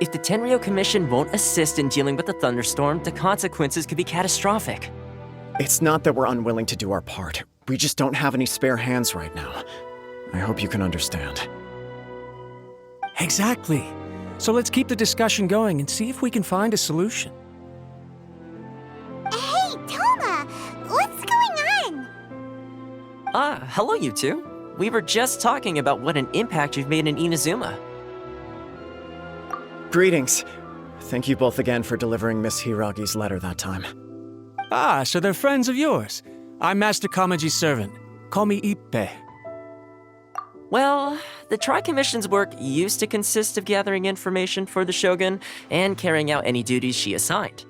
If the Tenryo Commission won't assist in dealing with the thunderstorm, the consequences could be catastrophic. It's not that we're unwilling to do our part. We just don't have any spare hands right now. I hope you can understand. Exactly. So let's keep the discussion going and see if we can find a solution. Hey, Toma! What's going on? Hello you two. We were just talking about what an impact you've made in Inazuma. Greetings. Thank you both again for delivering Miss Hiragi's letter that time. Ah, so they're friends of yours. I'm Master Kamaji's servant. Call me Ippe. Well, the Tri-Commission's work used to consist of gathering information for the Shogun and carrying out any duties she assigned.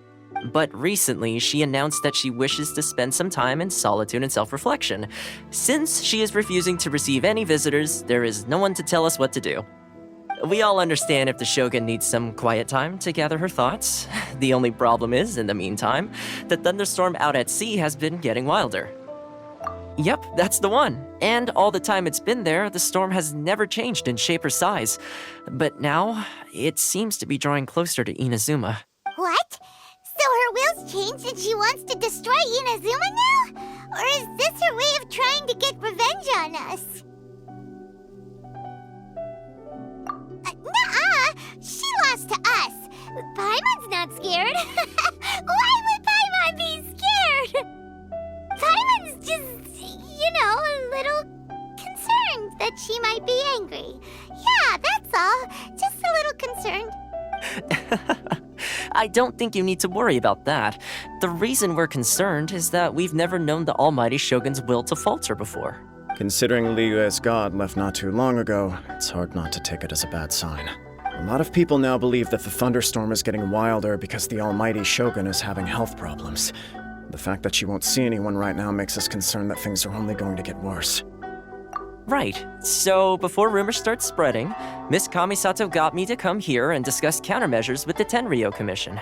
But recently, she announced that she wishes to spend some time in solitude and self-reflection. Since she is refusing to receive any visitors, there is no one to tell us what to do. We all understand if the Shogun needs some quiet time to gather her thoughts. The only problem is, in the meantime, the thunderstorm out at sea has been getting wilder. Yep, that's the one. And all the time it's been there, the storm has never changed in shape or size. But now, it seems to be drawing closer to Inazuma. What? So her will's changed and she wants to destroy Inazuma now? Or is this her way of trying to get revenge on us? Nuh-uh! She lost to us. Paimon's not scared. Why would Paimon be scared? Paimon's just, a little concerned that she might be angry. Yeah, that's all. Just a little concerned. I don't think you need to worry about that. The reason we're concerned is that we've never known the Almighty Shogun's will to falter before. Considering Liyue's god left not too long ago, it's hard not to take it as a bad sign. A lot of people now believe that the thunderstorm is getting wilder because the Almighty Shogun is having health problems. The fact that she won't see anyone right now makes us concerned that things are only going to get worse. Right. So, before rumors start spreading, Miss Kamisato got me to come here and discuss countermeasures with the Tenryo Commission.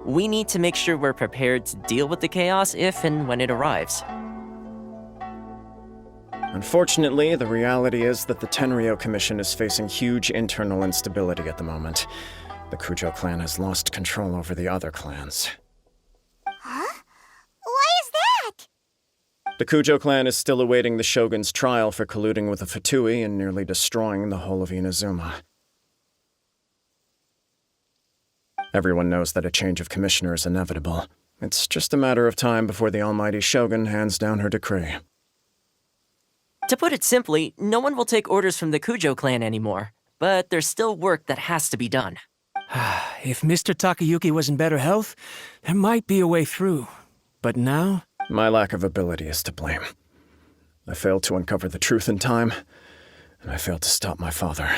We need to make sure we're prepared to deal with the chaos if and when it arrives. Unfortunately, the reality is that the Tenryo Commission is facing huge internal instability at the moment. The Kujo clan has lost control over the other clans. Huh? Why is that? The Kujo clan is still awaiting the Shogun's trial for colluding with the Fatui and nearly destroying the whole of Inazuma. Everyone knows that a change of commissioner is inevitable. It's just a matter of time before the Almighty Shogun hands down her decree. To put it simply, no one will take orders from the Kujo clan anymore, but there's still work that has to be done. If Mr. Takayuki was in better health, there might be a way through. But now? My lack of ability is to blame. I failed to uncover the truth in time, and I failed to stop my father.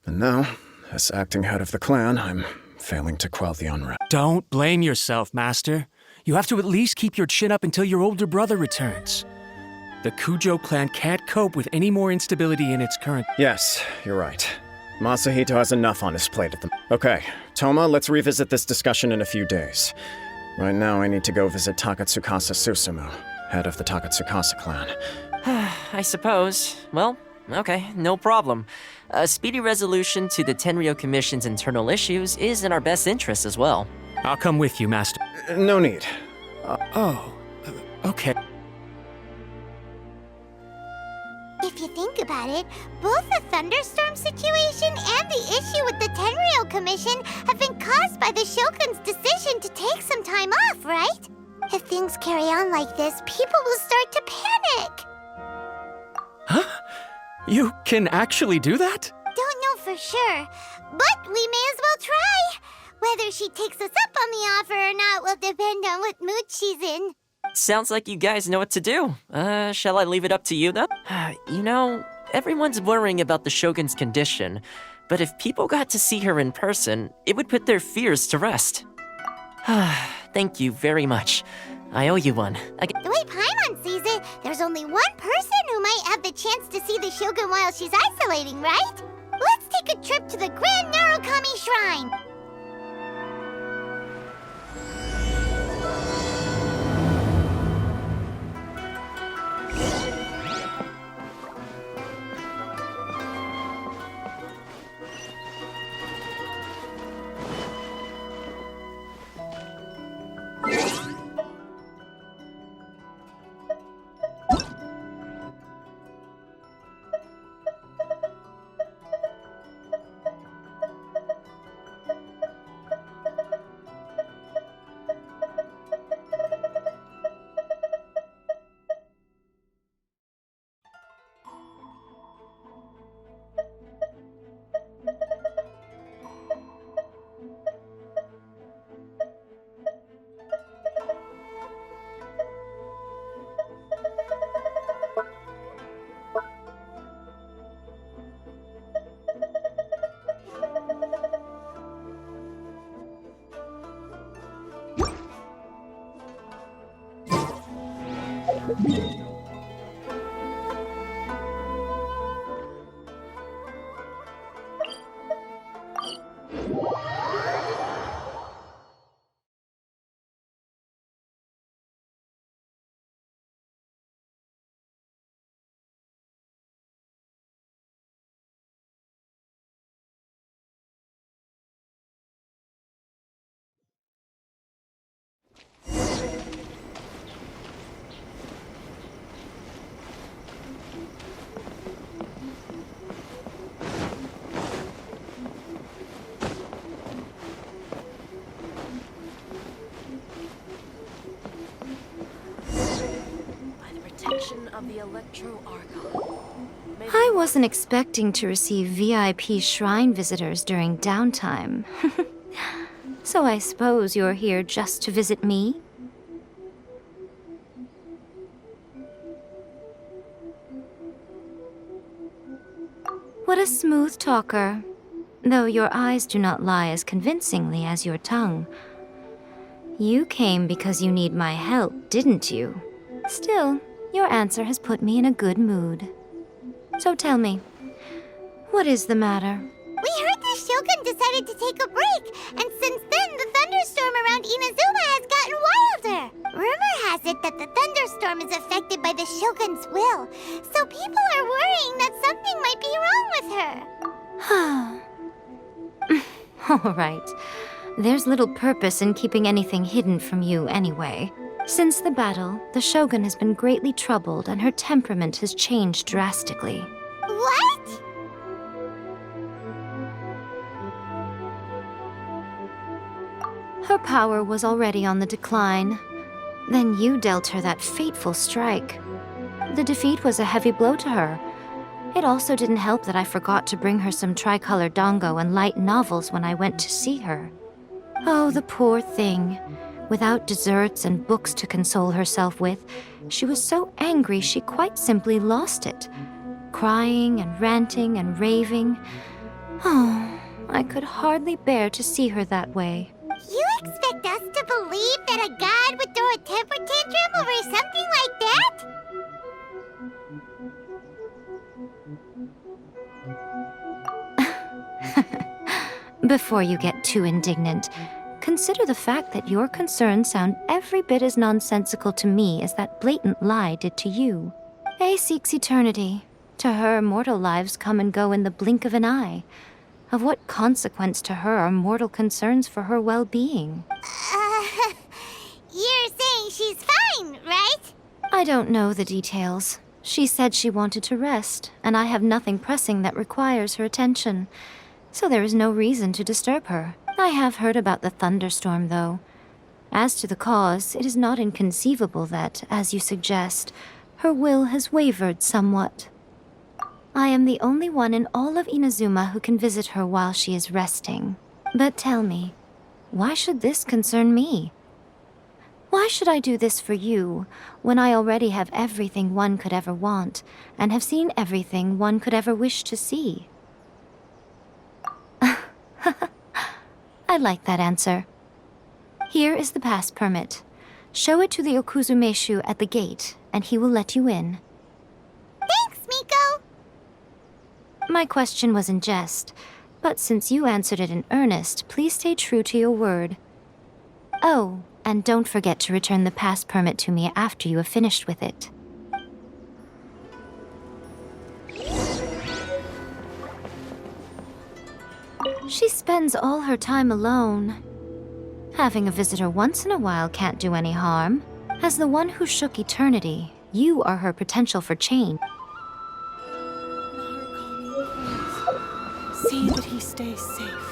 And now, as acting head of the clan, I'm failing to quell the unrest. Don't blame yourself, Master. You have to at least keep your chin up until your older brother returns. The Kujo clan can't cope with any more instability in its current... Yes, you're right. Masahito has enough on his plate at the... Okay, Toma, let's revisit this discussion in a few days. Right now, I need to go visit Takatsukasa Susumu, head of the Takatsukasa clan. I suppose. Well, okay, no problem. A speedy resolution to the Tenryo Commission's internal issues is in our best interest as well. I'll come with you, Master. No need. Okay. If you think about it, both the thunderstorm situation and the issue with the Tenryo Commission have been caused by the Shogun's decision to take some time off, right? If things carry on like this, people will start to panic. Huh? You can actually do that? Don't know for sure, but we may as well try. Whether she takes us up on the offer or not will depend on what mood she's in. Sounds like you guys know what to do. Shall I leave it up to you, then? Everyone's worrying about the Shogun's condition, but if people got to see her in person, it would put their fears to rest. Thank you very much. I owe you one. The way Paimon sees it, there's only one person who might have the chance to see the Shogun while she's isolating, right? Let's take a trip to the Grand Narukami Shrine. protection of the Electro Archon. I wasn't expecting to receive VIP shrine visitors during downtime. So I suppose you're here just to visit me? What a smooth talker. Though your eyes do not lie as convincingly as your tongue. You came because you need my help, didn't you? Still, your answer has put me in a good mood. So tell me, what is the matter? We heard the Shogun decided to take a break, and since then the thunderstorm around Inazuma has gotten wilder. Rumor has it that the thunderstorm is affected by the Shogun's will, so people are worrying that something might be wrong with her. All right. There's little purpose in keeping anything hidden from you anyway. Since the battle, the Shogun has been greatly troubled and her temperament has changed drastically. What? Her power was already on the decline. Then you dealt her that fateful strike. The defeat was a heavy blow to her. It also didn't help that I forgot to bring her some tricolor dango and light novels when I went to see her. Oh, the poor thing. Without desserts and books to console herself with, she was so angry she quite simply lost it. Crying and ranting and raving. Oh, I could hardly bear to see her that way. You expect us to believe that a god would throw a temper tantrum over something like that? Before you get too indignant, consider the fact that your concerns sound every bit as nonsensical to me as that blatant lie did to you. A seeks eternity. To her, mortal lives come and go in the blink of an eye. Of what consequence to her are mortal concerns for her well-being? You're saying she's fine, right? I don't know the details. She said she wanted to rest, and I have nothing pressing that requires her attention. So there is no reason to disturb her. I have heard about the thunderstorm, though. As to the cause, it is not inconceivable that, as you suggest, her will has wavered somewhat. I am the only one in all of Inazuma who can visit her while she is resting. But tell me, why should this concern me? Why should I do this for you, when I already have everything one could ever want, and have seen everything one could ever wish to see? I like that answer. Here is the pass permit. Show it to the Okuzumeshu at the gate, and he will let you in. Thanks, Miko! My question was in jest, but since you answered it in earnest, please stay true to your word. Oh, and don't forget to return the pass permit to me after you have finished with it. She spends all her time alone. Having a visitor once in a while can't do any harm. As the one who shook eternity, you are her potential for change. See that he stays safe.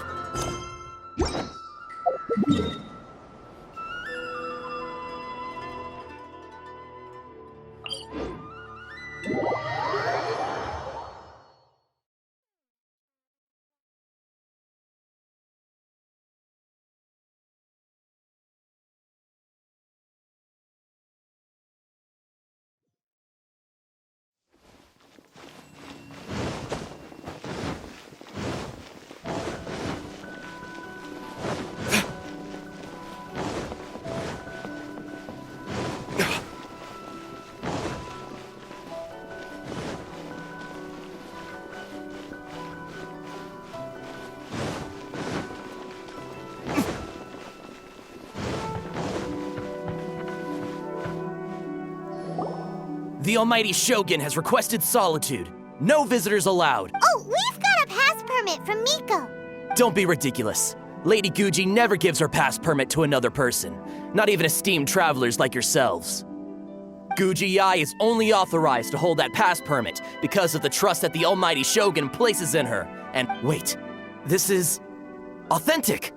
The almighty Shogun has requested solitude. No visitors allowed. Oh, we've got a pass permit from Miko. Don't be ridiculous. Lady Guji never gives her pass permit to another person, not even esteemed travelers like yourselves. Guji Ai is only authorized to hold that pass permit because of the trust that the almighty Shogun places in her. And wait, this is authentic.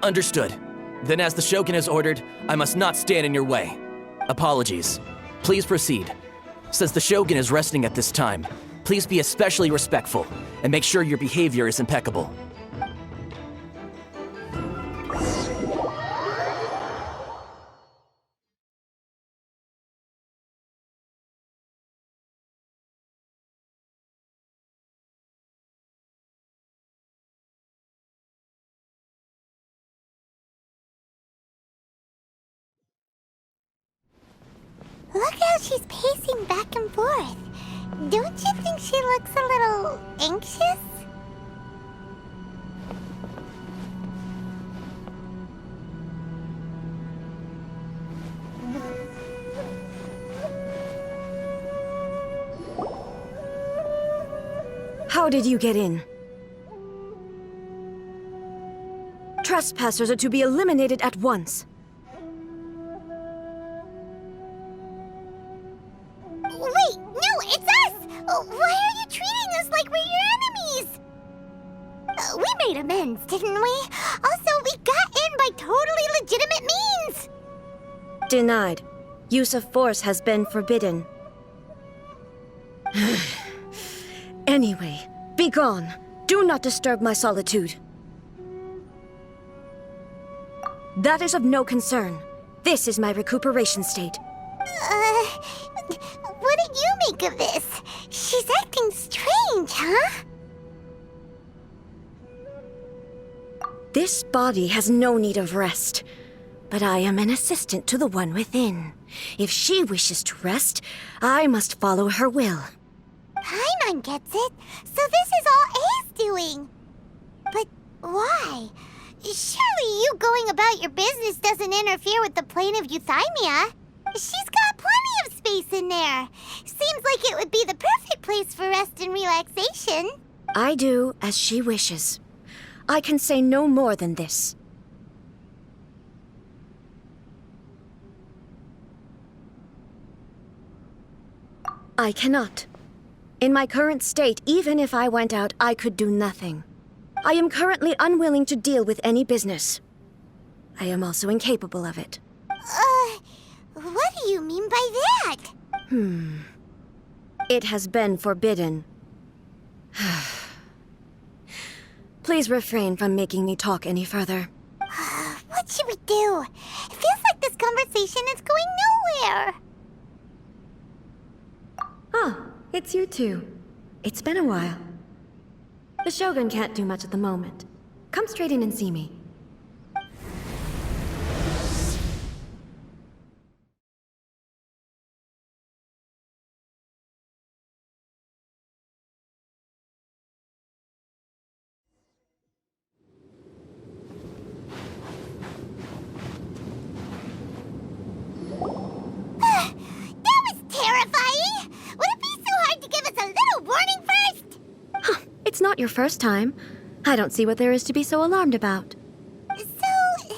Understood. Then as the Shogun has ordered, I must not stand in your way. Apologies. Please proceed. Since the Shogun is resting at this time, please be especially respectful and make sure your behavior is impeccable. Look how she's pacing back and forth. Don't you think she looks a little anxious? How did you get in? Trespassers are to be eliminated at once. Wait, no, it's us! Why are you treating us like we're your enemies? We made amends, didn't we? Also, we got in by totally legitimate means! Denied. Use of force has been forbidden. Anyway, be gone. Do not disturb my solitude. That is of no concern. This is my recuperation state. What do you make of this? She's acting strange, huh? This body has no need of rest, but I am an assistant to the one within. If she wishes to rest, I must follow her will. Paimon gets it, so this is all A's doing. But why? Surely you going about your business doesn't interfere with the plane of euthymia. She's got plenty of space in there. Seems like it would be the perfect place for rest and relaxation. I do as she wishes. I can say no more than this. I cannot. In my current state, even if I went out, I could do nothing. I am currently unwilling to deal with any business. I am also incapable of it. What do you mean by that? It has been forbidden. Please refrain from making me talk any further. What should we do? It feels like this conversation is going nowhere. Ah, it's you two. It's been a while. The Shogun can't do much at the moment. Come straight in and see me. That was terrifying! Would it be so hard to give us a little warning first? It's not your first time. I don't see what there is to be so alarmed about. So,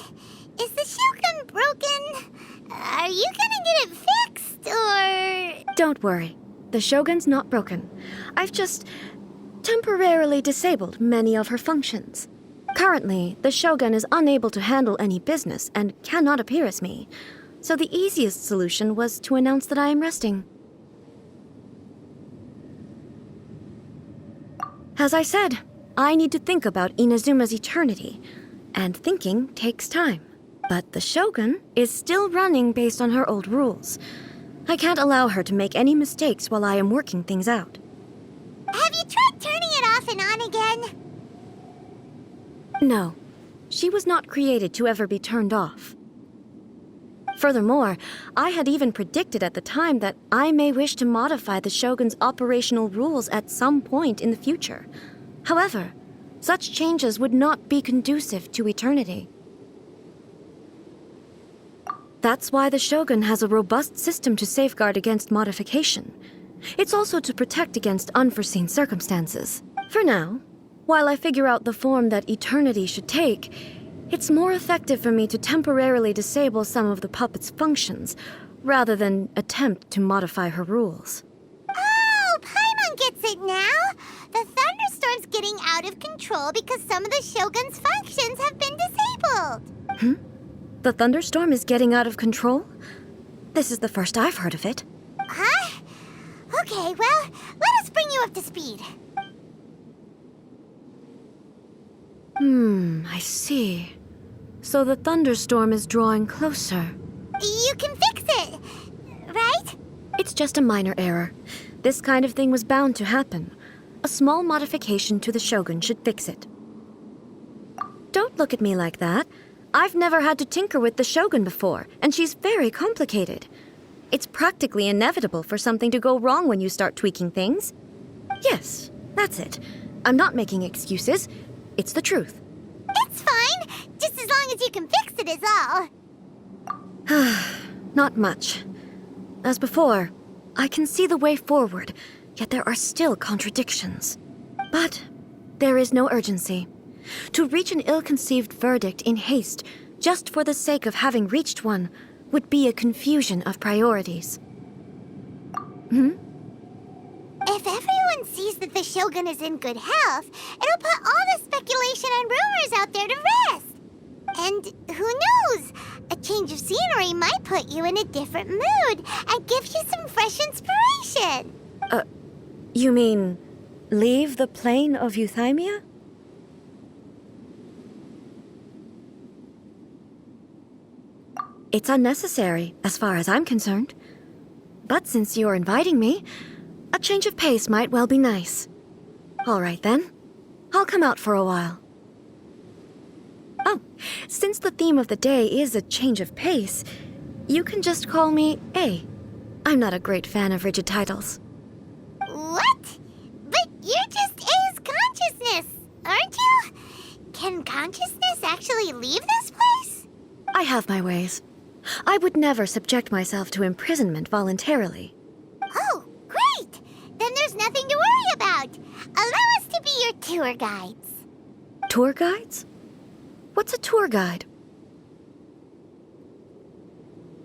is the Shogun broken? Are you gonna get it fixed, or...? Don't worry. The Shogun's not broken. I've just temporarily disabled many of her functions. Currently, the Shogun is unable to handle any business and cannot appear as me. So the easiest solution was to announce that I am resting. As I said, I need to think about Inazuma's eternity, and thinking takes time. But the Shogun is still running based on her old rules. I can't allow her to make any mistakes while I am working things out. Have you tried turning it off and on again? No, she was not created to ever be turned off. Furthermore, I had even predicted at the time that I may wish to modify the Shogun's operational rules at some point in the future. However, such changes would not be conducive to eternity. That's why the Shogun has a robust system to safeguard against modification. It's also to protect against unforeseen circumstances. For now, while I figure out the form that eternity should take, it's more effective for me to temporarily disable some of the puppet's functions, rather than attempt to modify her rules. Oh, Paimon gets it now! The thunderstorm's getting out of control because some of the Shogun's functions have been disabled. tripled. The thunderstorm is getting out of control? This is the first I've heard of it. Huh? Okay, well, let us bring you up to speed. I see. So the thunderstorm is drawing closer. You can fix it, right? It's just a minor error. This kind of thing was bound to happen. A small modification to the Shogun should fix it. Don't look at me like that. I've never had to tinker with the Shogun before, and she's very complicated. It's practically inevitable for something to go wrong when you start tweaking things. Yes, that's it. I'm not making excuses. It's the truth. It's fine, just as long as you can fix it is all. Not much. As before, I can see the way forward, yet there are still contradictions. But there is no urgency. To reach an ill-conceived verdict in haste, just for the sake of having reached one, would be a confusion of priorities. If everyone sees that the Shogun is in good health, it'll put all the speculation and rumors out there to rest. And who knows? A change of scenery might put you in a different mood and give you some fresh inspiration. You mean, leave the plane of euthymia? It's unnecessary, as far as I'm concerned. But since you're inviting me, a change of pace might well be nice. All right, then. I'll come out for a while. Oh, since the theme of the day is a change of pace, you can just call me A. I'm not a great fan of rigid titles. What? But you're just A's consciousness, aren't you? Can consciousness actually leave this place? I have my ways. I would never subject myself to imprisonment voluntarily. Oh, great! Then there's nothing to worry about. Allow us to be your tour guides. Tour guides? What's a tour guide?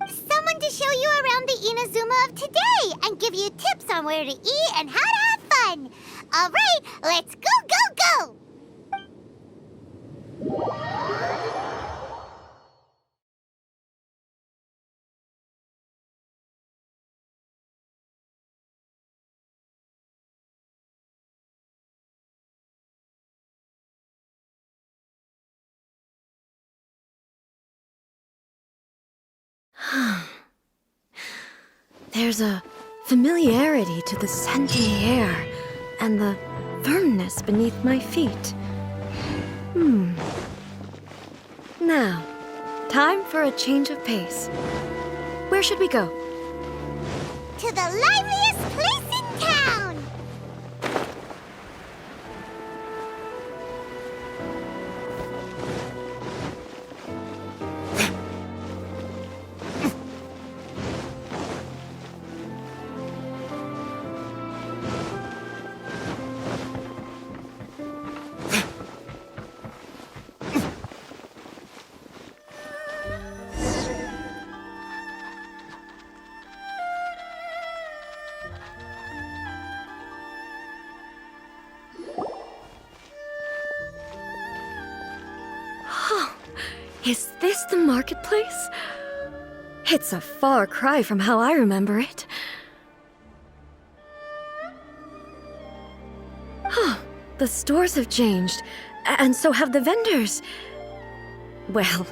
Someone to show you around the Inazuma of today and give you tips on where to eat and how to have fun. All right, let's go, go, go! There's a familiarity to the scent in the air and the firmness beneath my feet. Now, time for a change of pace. Where should we go? To the liveliest place in town! Is this the marketplace? It's a far cry from how I remember it. The stores have changed, and so have the vendors. Well,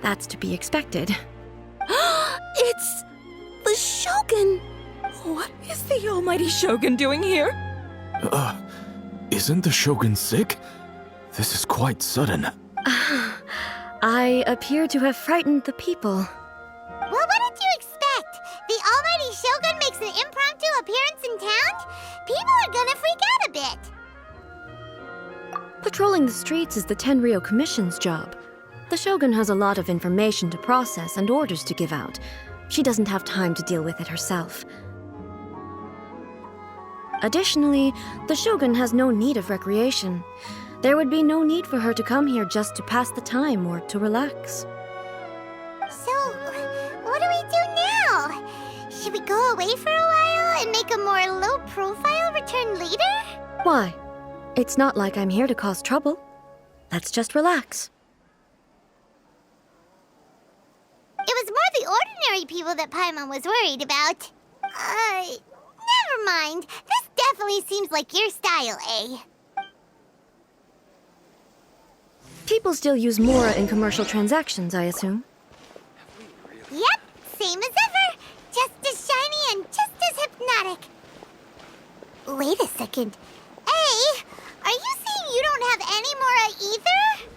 that's to be expected. It's the Shogun! What is the almighty Shogun doing here? Isn't the Shogun sick? This is quite sudden. I appear to have frightened the people. Well, what did you expect? The almighty Shogun makes an impromptu appearance in town? People are gonna freak out a bit. Patrolling the streets is the Tenryou Commission's job. The Shogun has a lot of information to process and orders to give out. She doesn't have time to deal with it herself. Additionally, the Shogun has no need of recreation. There would be no need for her to come here just to pass the time or to relax. So, what do we do now? Should we go away for a while and make a more low-profile return later? Why? It's not like I'm here to cause trouble. Let's just relax. only people that Paimon was worried about. Never mind. This definitely seems like your style, eh? People still use Mora in commercial transactions, I assume. Yep, same as ever. Just as shiny and just as hypnotic. Wait a second. Hey, are you saying you don't have any Mora either?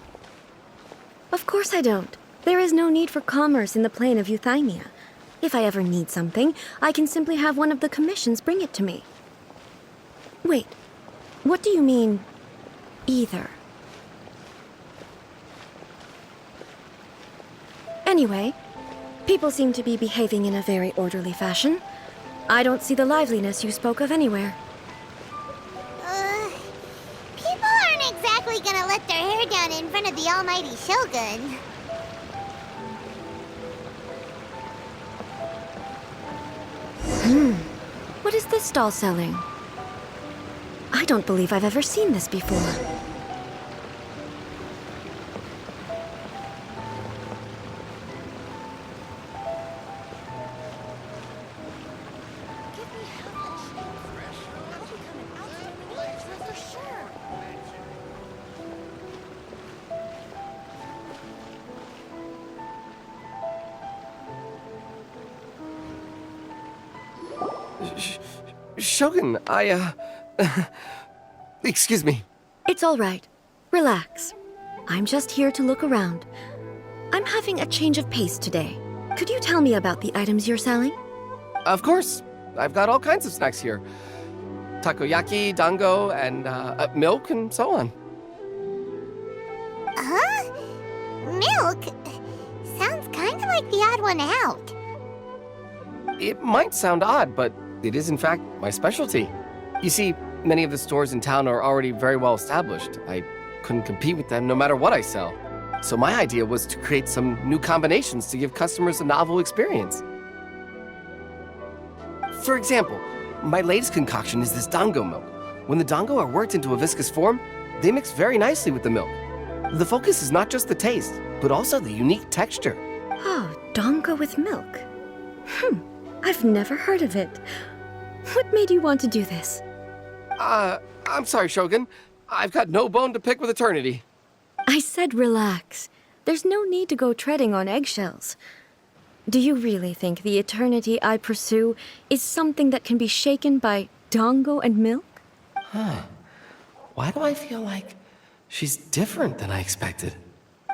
Of course I don't. There is no need for commerce in the plane of Euthymia. If I ever need something, I can simply have one of the commissions bring it to me. Wait, what do you mean, either? Anyway, people seem to be behaving in a very orderly fashion. I don't see the liveliness you spoke of anywhere. People aren't exactly gonna let their hair down in front of the almighty Shogun. What is this stall selling? I don't believe I've ever seen this before. Shogun, excuse me. It's all right. Relax. I'm just here to look around. I'm having a change of pace today. Could you tell me about the items you're selling? Of course. I've got all kinds of snacks here. Takoyaki, dango, and milk, and so on. Huh? Milk? Sounds kind of like the odd one out. It might sound odd, but it is in fact my specialty. You see, many of the stores in town are already very well established. I couldn't compete with them no matter what I sell. So my idea was to create some new combinations to give customers a novel experience. For example, my latest concoction is this dango milk. When the dango are worked into a viscous form, they mix very nicely with the milk. The focus is not just the taste, but also the unique texture. Oh, dango with milk. I've never heard of it. What made you want to do this? I'm sorry, Shogun. I've got no bone to pick with eternity. I said relax. There's no need to go treading on eggshells. Do you really think the eternity I pursue is something that can be shaken by dango and milk? Why do I feel like she's different than I expected?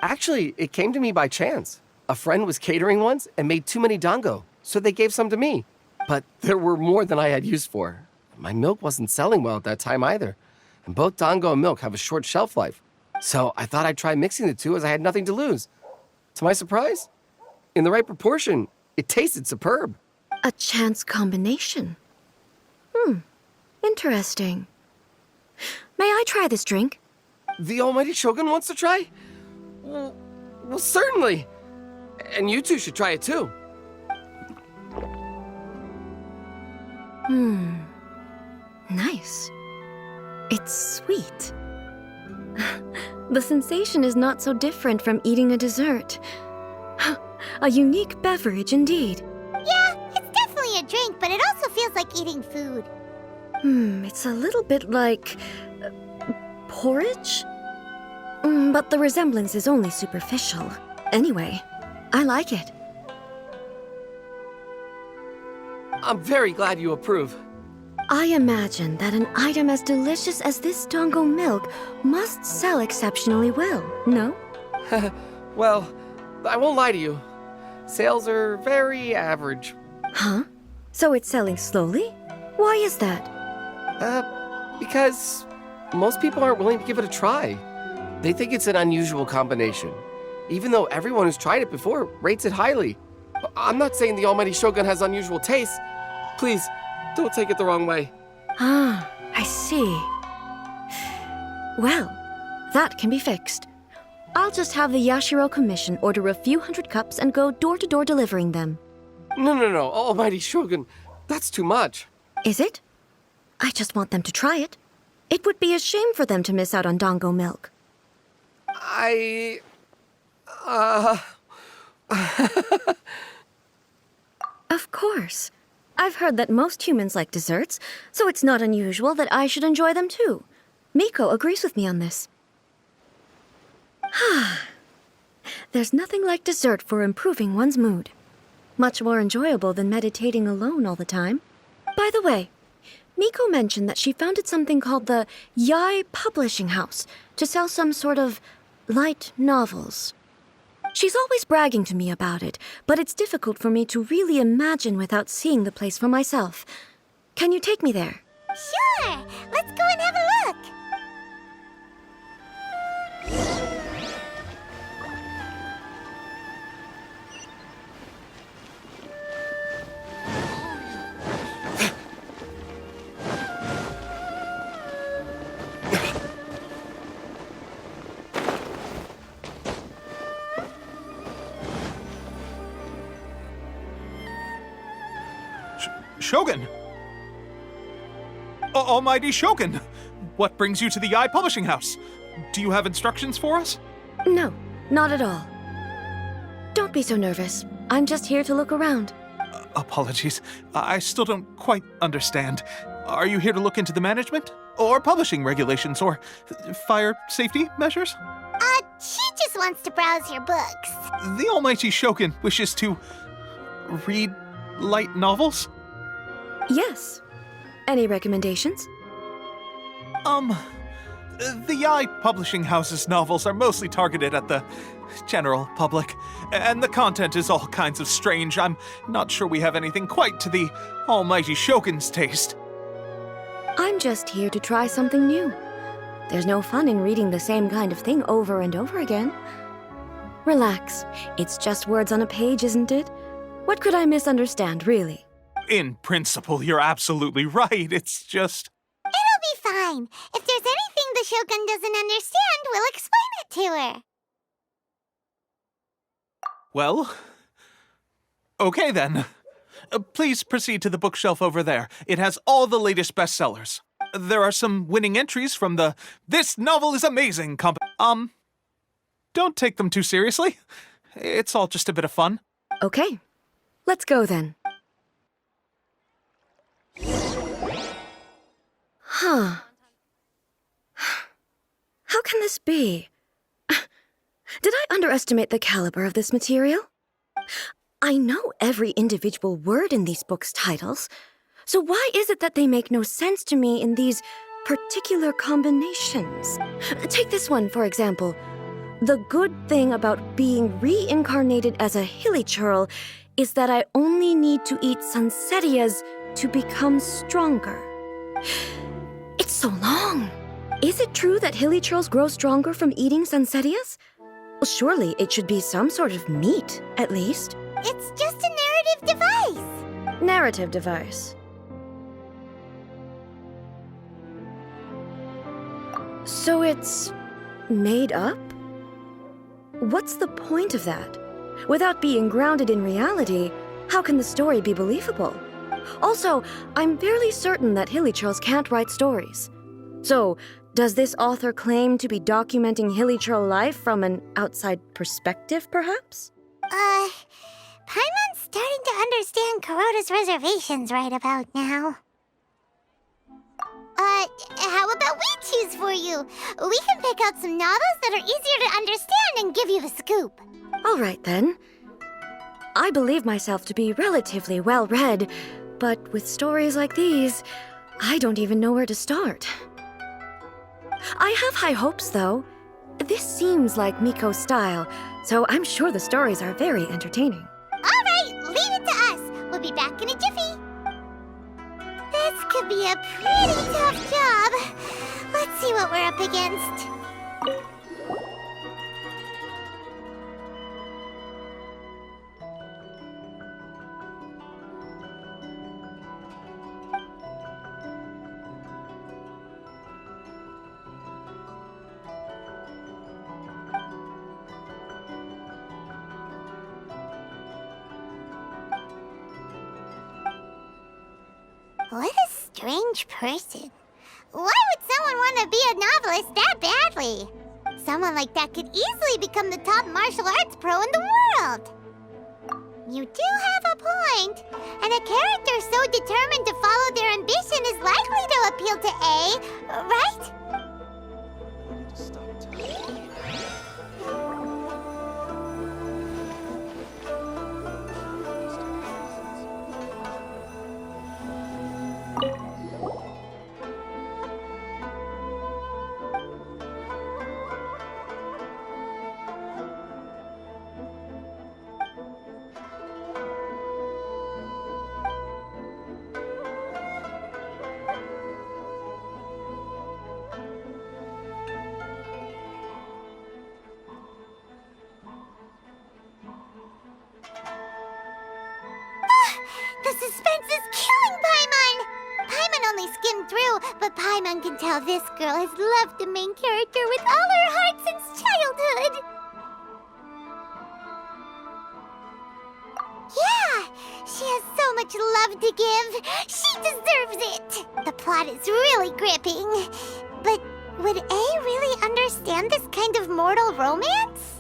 Actually, it came to me by chance. A friend was catering once and made too many dango, so they gave some to me. But there were more than I had use for. My milk wasn't selling well at that time either. And both dango and milk have a short shelf life. So I thought I'd try mixing the two as I had nothing to lose. To my surprise, in the right proportion, it tasted superb. A chance combination. Interesting. May I try this drink? The almighty Shogun wants to try? Well, certainly. And you two should try it too. Nice. It's sweet. The sensation is not so different from eating a dessert. A unique beverage indeed. Yeah, it's definitely a drink, but it also feels like eating food. It's a little bit like porridge? But the resemblance is only superficial. Anyway, I like it. I'm very glad you approve. I imagine that an item as delicious as this dango milk must sell exceptionally well, no? Well, I won't lie to you. Sales are very average. Huh? So it's selling slowly? Why is that? Because most people aren't willing to give it a try. They think it's an unusual combination. Even though everyone who's tried it before rates it highly. I'm not saying the almighty Shogun has unusual tastes. Please, don't take it the wrong way. Ah, I see. Well, that can be fixed. I'll just have the Yashiro Commission order a few hundred cups and go door-to-door delivering them. No, almighty Shogun. That's too much. Is it? I just want them to try it. It would be a shame for them to miss out on dango milk. Of course. I've heard that most humans like desserts, so it's not unusual that I should enjoy them too. Miko agrees with me on this. There's nothing like dessert for improving one's mood. Much more enjoyable than meditating alone all the time. By the way, Miko mentioned that she founded something called the Yai Publishing House to sell some sort of light novels. She's always bragging to me about it, but it's difficult for me to really imagine without seeing the place for myself. Can you take me there? Sure! Let's go and have a look! Shogun! Almighty Shogun! What brings you to the Yai Publishing House? Do you have instructions for us? No, not at all. Don't be so nervous. I'm just here to look around. Apologies. I still don't quite understand. Are you here to look into the management? Or publishing regulations? Or fire safety measures? She just wants to browse your books. The Almighty Shogun wishes to read light novels? Yes. Any recommendations? The Yai Publishing House's novels are mostly targeted at the general public, and the content is all kinds of strange. I'm not sure we have anything quite to the Almighty Shogun's taste. I'm just here to try something new. There's no fun in reading the same kind of thing over and over again. Relax. It's just words on a page, isn't it? What could I misunderstand, really? In principle, you're absolutely right. It's just... It'll be fine. If there's anything the Shogun doesn't understand, we'll explain it to her. Well... Okay then. Please proceed to the bookshelf over there. It has all the latest bestsellers. There are some winning entries from the This Novel is Amazing don't take them too seriously. It's all just a bit of fun. Okay. Let's go then. Huh. How can this be? Did I underestimate the caliber of this material? I know every individual word in these books' titles, so why is it that they make no sense to me in these particular combinations? Take this one, for example. The good thing about being reincarnated as a hilly-churl is that I only need to eat sunsettias to become stronger. It's so long. Is it true that hilly-churls grow stronger from eating sunsettias? Well, surely it should be some sort of meat, at least. It's just a narrative device. Narrative device. So it's made up? What's the point of that? Without being grounded in reality, how can the story be believable? Also, I'm fairly certain that hilly-churls can't write stories. So, does this author claim to be documenting hilly-churl life from an outside perspective, perhaps? Paimon's starting to understand Kuroda's reservations right about now. How about we choose for you? We can pick out some novels that are easier to understand and give you the scoop. All right, then. I believe myself to be relatively well-read, but with stories like these, I don't even know where to start. I have high hopes, though. This seems like Miko's style, so I'm sure the stories are very entertaining. All right, leave it to us. We'll be back in a jiffy. This could be a pretty tough job. Let's see what we're up against. What a strange person. Why would someone want to be a novelist that badly? Someone like that could easily become the top martial arts pro in the world. You do have a point. determined to follow their ambition is likely to appeal to A, right? The suspense is killing Paimon! Paimon only skimmed through, but Paimon can tell this girl has loved the main character with all her heart since childhood. Yeah, she has so much love to give. She deserves it. The plot is really gripping. But would A really understand this kind of mortal romance?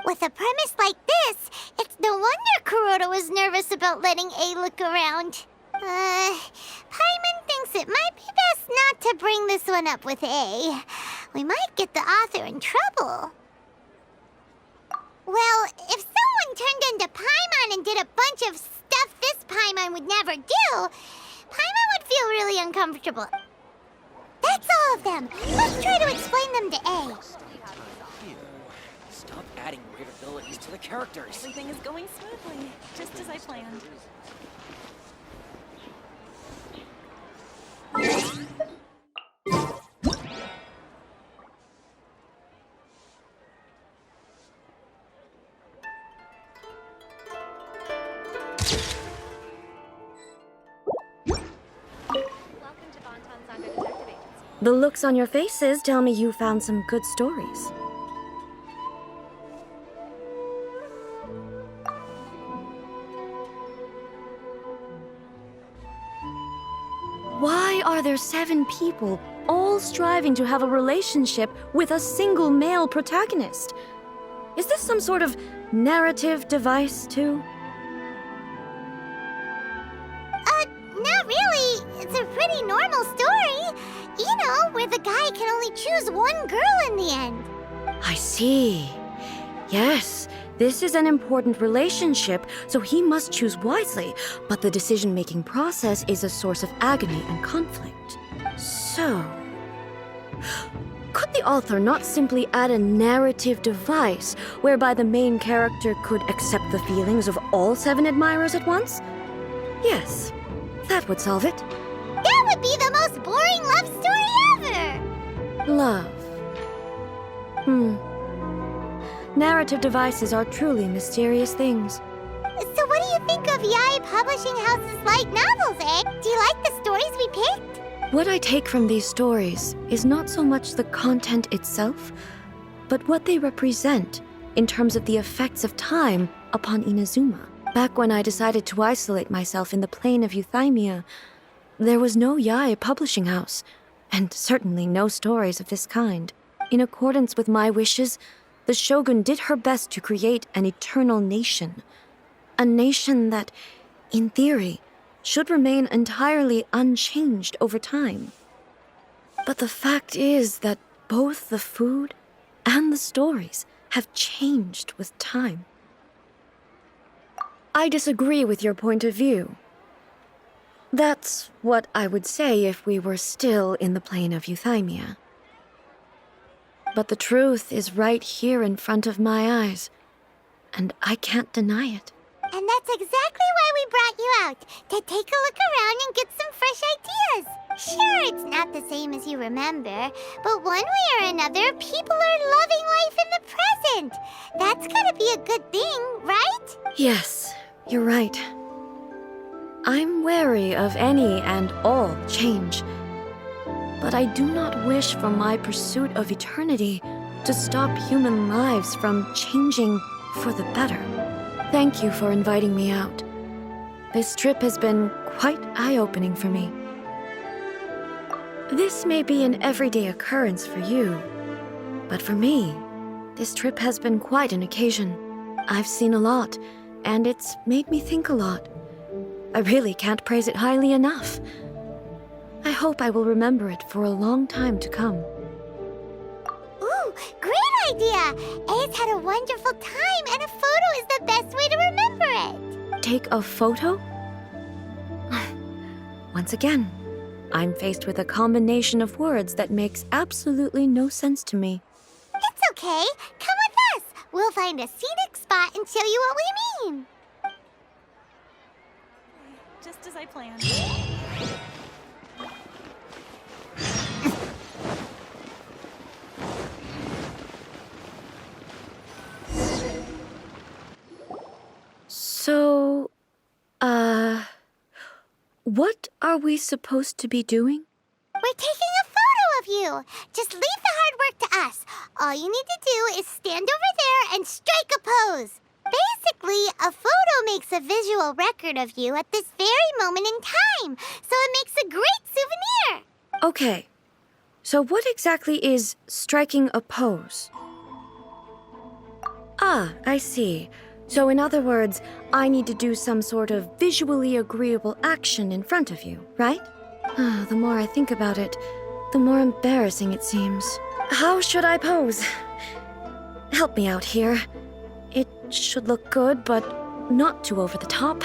With a premise like this, it's no wonder Kuroda was nervous about letting A look around. Paimon thinks it might be best not to bring this one up with A. We might get the author in trouble. Well, if someone turned into Paimon and did a bunch of stuff this Paimon would never do, Paimon would feel really uncomfortable. That's all of them. Let's try to explain them to A. Stop adding weird abilities to the characters. Everything is going smoothly, just as I planned. The looks on your faces tell me you found some good stories. Why are there 7 people all striving to have a relationship with a single male protagonist? Is this some sort of narrative device, too? Not really. It's a pretty normal story. You know, where the guy can only choose one girl in the end. I see. Yes, this is an important relationship, so he must choose wisely, but the decision-making process is a source of agony and conflict. So, could the author not simply add a narrative device whereby the main character could accept the feelings of all 7 admirers at once? Yes, that would solve it. That would be the most boring love story ever! Love. Narrative devices are truly mysterious things. So what do you think of Yae Publishing House's light novels, eh? Do you like the stories we picked? What I take from these stories is not so much the content itself, but what they represent in terms of the effects of time upon Inazuma. Back when I decided to isolate myself in the plane of Euthymia, there was no Yae Publishing House, and certainly no stories of this kind. In accordance with my wishes, the Shogun did her best to create an eternal nation. A nation that, in theory, should remain entirely unchanged over time. But the fact is that both the food and the stories have changed with time. I disagree with your point of view. That's what I would say if we were still in the plane of Euthymia. But the truth is right here in front of my eyes, and I can't deny it. And that's exactly why we brought you out, to take a look around and get some fresh ideas. Sure, it's not the same as you remember, but one way or another, people are loving life in the present. That's gotta be a good thing, right? Yes, you're right. I'm wary of any and all change. But I do not wish for my pursuit of eternity to stop human lives from changing for the better. Thank you for inviting me out. This trip has been quite eye-opening for me. This may be an everyday occurrence for you, but for me, this trip has been quite an occasion. I've seen a lot, and it's made me think a lot. I really can't praise it highly enough. I hope I will remember it for a long time to come. Ooh, great idea! Ace had a wonderful time, and a photo is the best way to remember it. Take a photo? Once again, I'm faced with a combination of words that makes absolutely no sense to me. It's okay. Come with us. We'll find a scenic spot and show you what we mean. Just as I planned. So, what are we supposed to be doing? We're taking a photo of you. Just leave the hard work to us. All you need to do is stand over there and strike a pose. Basically, a photo makes a visual record of you at this very moment in time, so it makes a great souvenir. Okay, so what exactly is striking a pose? Ah, I see. So in other words, I need to do some sort of visually agreeable action in front of you, right? The more I think about it, the more embarrassing it seems. How should I pose? Help me out here. It should look good, but not too over the top.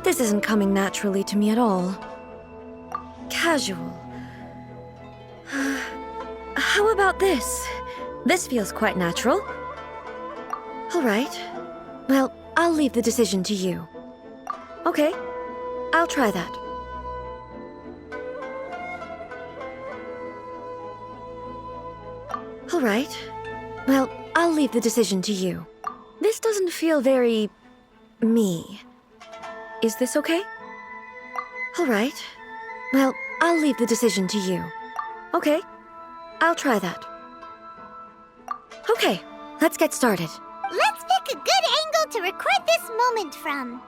This isn't coming naturally to me at all. Casual. How about this? This feels quite natural. All right. Well, I'll leave the decision to you. Okay, I'll try that. All right. Well, I'll leave the decision to you. This doesn't feel very... me. Is this okay? All right. Well, I'll leave the decision to you. Okay, I'll try that. Okay, let's get started. Let's pick a good angle to record this moment from.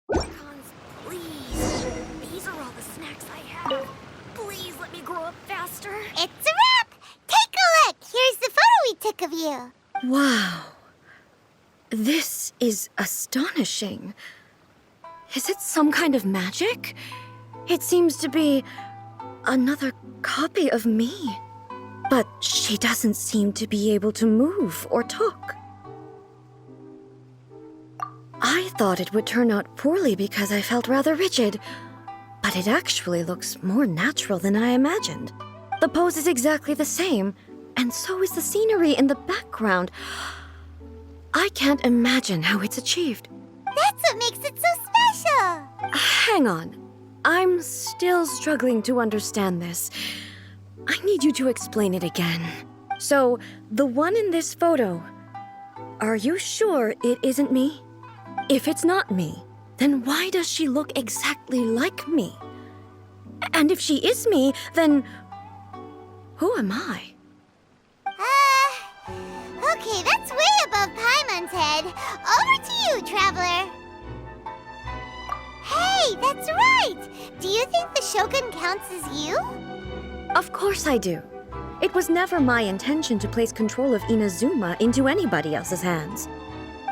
Cons, please. These are all the snacks I have. Please let me grow up faster. It's a wrap! Take a look! Here's the photo we took of you. Wow. This is astonishing. Is it some kind of magic? It seems to be another copy of me. But she doesn't seem to be able to move or talk. I thought it would turn out poorly because I felt rather rigid, but it actually looks more natural than I imagined. The pose is exactly the same, and so is the scenery in the background. I can't imagine how it's achieved. That's what makes it so special. Hang on. I'm still struggling to understand this. I need you to explain it again. So, the one in this photo, are you sure it isn't me? If it's not me, then why does she look exactly like me? And if she is me, then who am I? Okay, that's way above Paimon's head. Over to you, Traveler. Hey, that's right! Do you think the Shogun counts as you? Of course I do. It was never my intention to place control of Inazuma into anybody else's hands.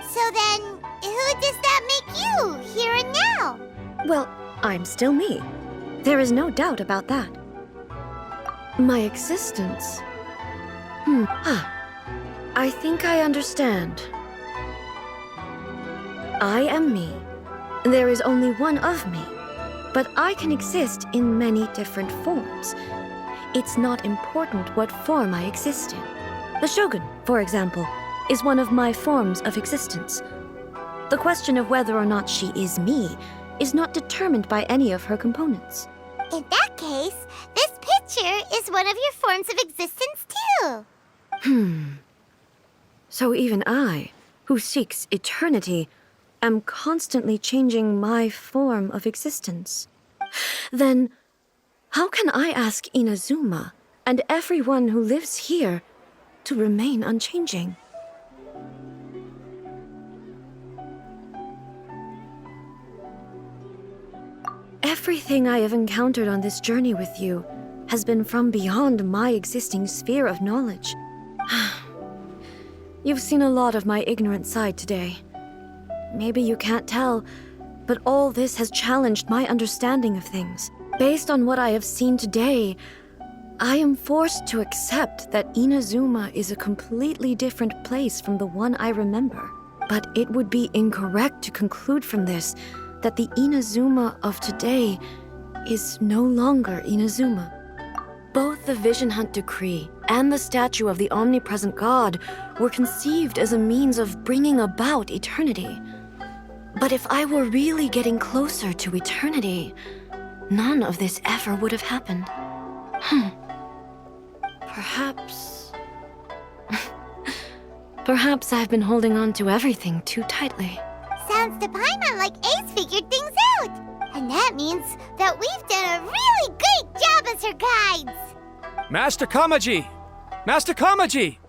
So then, who does that make you, here and now? Well, I'm still me. There is no doubt about that. My existence? I think I understand. I am me. There is only one of me, but I can exist in many different forms. It's not important what form I exist in. The Shogun, for example, is one of my forms of existence. The question of whether or not she is me is not determined by any of her components. In that case, this picture is one of your forms of existence too. So even I, who seeks eternity, am constantly changing my form of existence. Then, how can I ask Inazuma and everyone who lives here to remain unchanging? Everything I have encountered on this journey with you has been from beyond my existing sphere of knowledge. You've seen a lot of my ignorant side today. Maybe you can't tell, but all this has challenged my understanding of things. Based on what I have seen today, I am forced to accept that Inazuma is a completely different place from the one I remember. But it would be incorrect to conclude from this that the Inazuma of today is no longer Inazuma. Both the Vision Hunt Decree and the statue of the omnipresent God were conceived as a means of bringing about eternity. But if I were really getting closer to eternity, none of this ever would have happened. Perhaps... Perhaps I've been holding on to everything too tightly. Sounds to Paimon like Ace figured things out. And that means that we've done a really great job as her guides. Master Kamaji! Master Kamaji!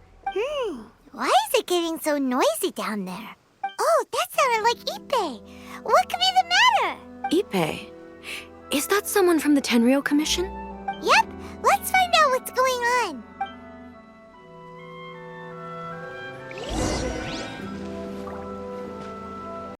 Why is it getting so noisy down there? Oh, that sounded like Ippei. What could be the matter? Ippei? Is that someone from the Tenryou Commission? Yep, let's find out what's going on.